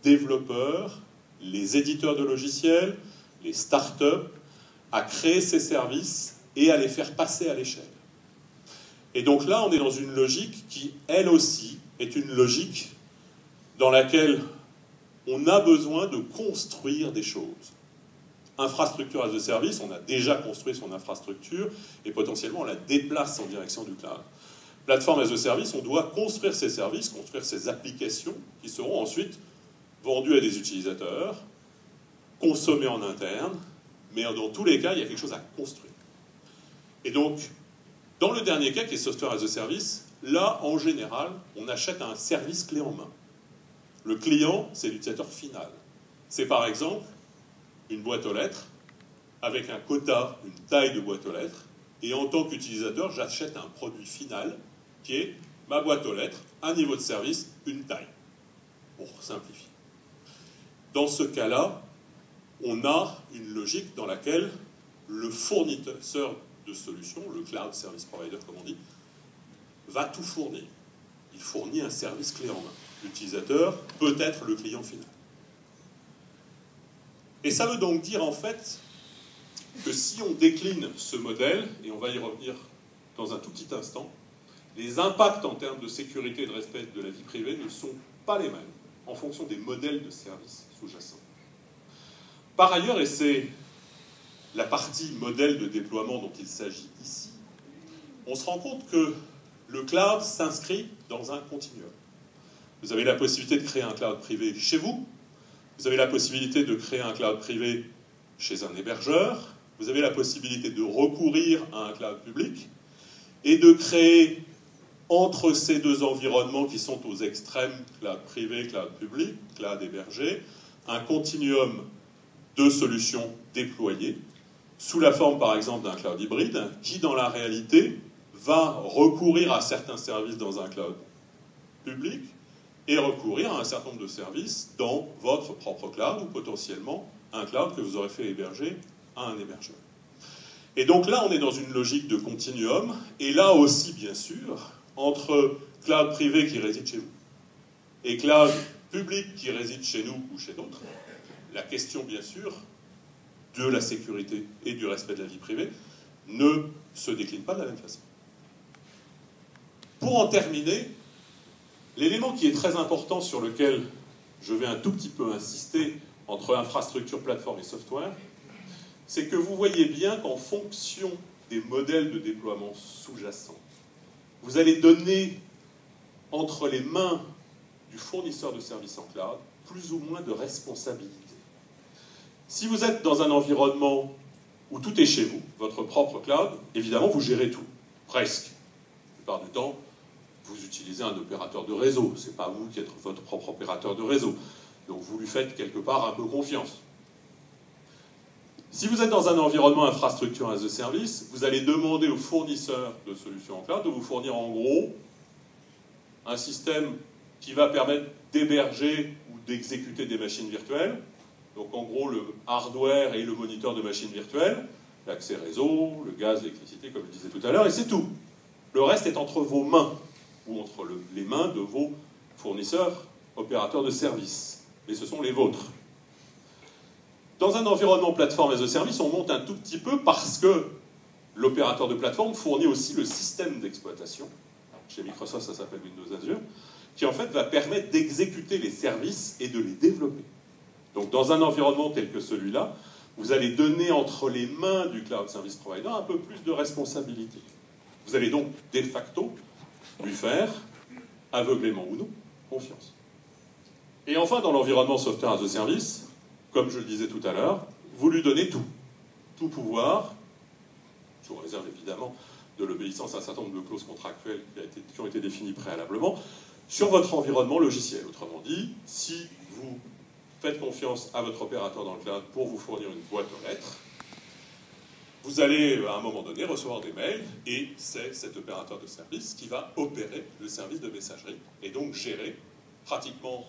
développeurs, les éditeurs de logiciels, les startups, à créer ces services et à les faire passer à l'échelle. Et donc là, on est dans une logique qui, elle aussi, est une logique dans laquelle on a besoin de construire des choses. Infrastructure as a service, on a déjà construit son infrastructure et potentiellement on la déplace en direction du cloud. Plateforme as a service, on doit construire ces services, construire ces applications qui seront ensuite vendues à des utilisateurs, consommées en interne, mais dans tous les cas, il y a quelque chose à construire. Et donc, dans le dernier cas, qui est Software as a Service, là, en général, on achète un service clé en main. Le client, c'est l'utilisateur final. C'est par exemple une boîte aux lettres, avec un quota, une taille de boîte aux lettres, et en tant qu'utilisateur, j'achète un produit final, qui est ma boîte aux lettres, un niveau de service, une taille, pour simplifier. Dans ce cas-là, on a une logique dans laquelle le fournisseur de solutions, le cloud service provider comme on dit, va tout fournir. Il fournit un service clé en main. L'utilisateur peut être le client final. Et ça veut donc dire en fait que si on décline ce modèle, et on va y revenir dans un tout petit instant, les impacts en termes de sécurité et de respect de la vie privée ne sont pas les mêmes en fonction des modèles de services sous-jacents. Par ailleurs, et c'est la partie modèle de déploiement dont il s'agit ici, on se rend compte que le cloud s'inscrit dans un continuum. Vous avez la possibilité de créer un cloud privé chez vous, vous avez la possibilité de créer un cloud privé chez un hébergeur, vous avez la possibilité de recourir à un cloud public et de créer entre ces deux environnements qui sont aux extrêmes, cloud privé, cloud public, cloud hébergé, un continuum de solutions déployées sous la forme par exemple d'un cloud hybride qui dans la réalité va recourir à certains services dans un cloud public et recourir à un certain nombre de services dans votre propre cloud ou potentiellement un cloud que vous aurez fait héberger à un hébergeur. Et donc là, on est dans une logique de continuum, et là aussi, bien sûr, entre cloud privé qui réside chez vous et cloud public qui réside chez nous ou chez d'autres, la question, bien sûr, de la sécurité et du respect de la vie privée ne se décline pas de la même façon. Pour en terminer, l'élément qui est très important sur lequel je vais un tout petit peu insister entre infrastructure, plateforme et software, c'est que vous voyez bien qu'en fonction des modèles de déploiement sous-jacents, vous allez donner entre les mains du fournisseur de services en cloud plus ou moins de responsabilité. Si vous êtes dans un environnement où tout est chez vous, votre propre cloud, évidemment vous gérez tout, presque. La plupart du temps, vous utilisez un opérateur de réseau, ce n'est pas vous qui êtes votre propre opérateur de réseau. Donc vous lui faites quelque part un peu confiance. Si vous êtes dans un environnement infrastructure as a service, vous allez demander au fournisseur de solutions en cloud de vous fournir en gros un système qui va permettre d'héberger ou d'exécuter des machines virtuelles. Donc en gros le hardware et le moniteur de machines virtuelles, l'accès réseau, le gaz, l'électricité comme je disais tout à l'heure, et c'est tout. Le reste est entre vos mains ou entre les mains de vos fournisseurs, opérateurs de services. Mais ce sont les vôtres. Dans un environnement plateforme as a service, on monte un tout petit peu parce que l'opérateur de plateforme fournit aussi le système d'exploitation. Chez Microsoft, ça s'appelle Windows Azure, qui en fait va permettre d'exécuter les services et de les développer. Donc dans un environnement tel que celui-là, vous allez donner entre les mains du cloud service provider un peu plus de responsabilité. Vous allez donc de facto lui faire, aveuglément ou non, confiance. Et enfin, dans l'environnement software as a service, comme je le disais tout à l'heure, vous lui donnez tout. Tout pouvoir, sous réserve évidemment de l'obéissance à un certain nombre de clauses contractuelles qui ont été définies préalablement, sur votre environnement logiciel. Autrement dit, si vous faites confiance à votre opérateur dans le cloud pour vous fournir une boîte aux lettres, vous allez à un moment donné recevoir des mails et c'est cet opérateur de service qui va opérer le service de messagerie et donc gérer pratiquement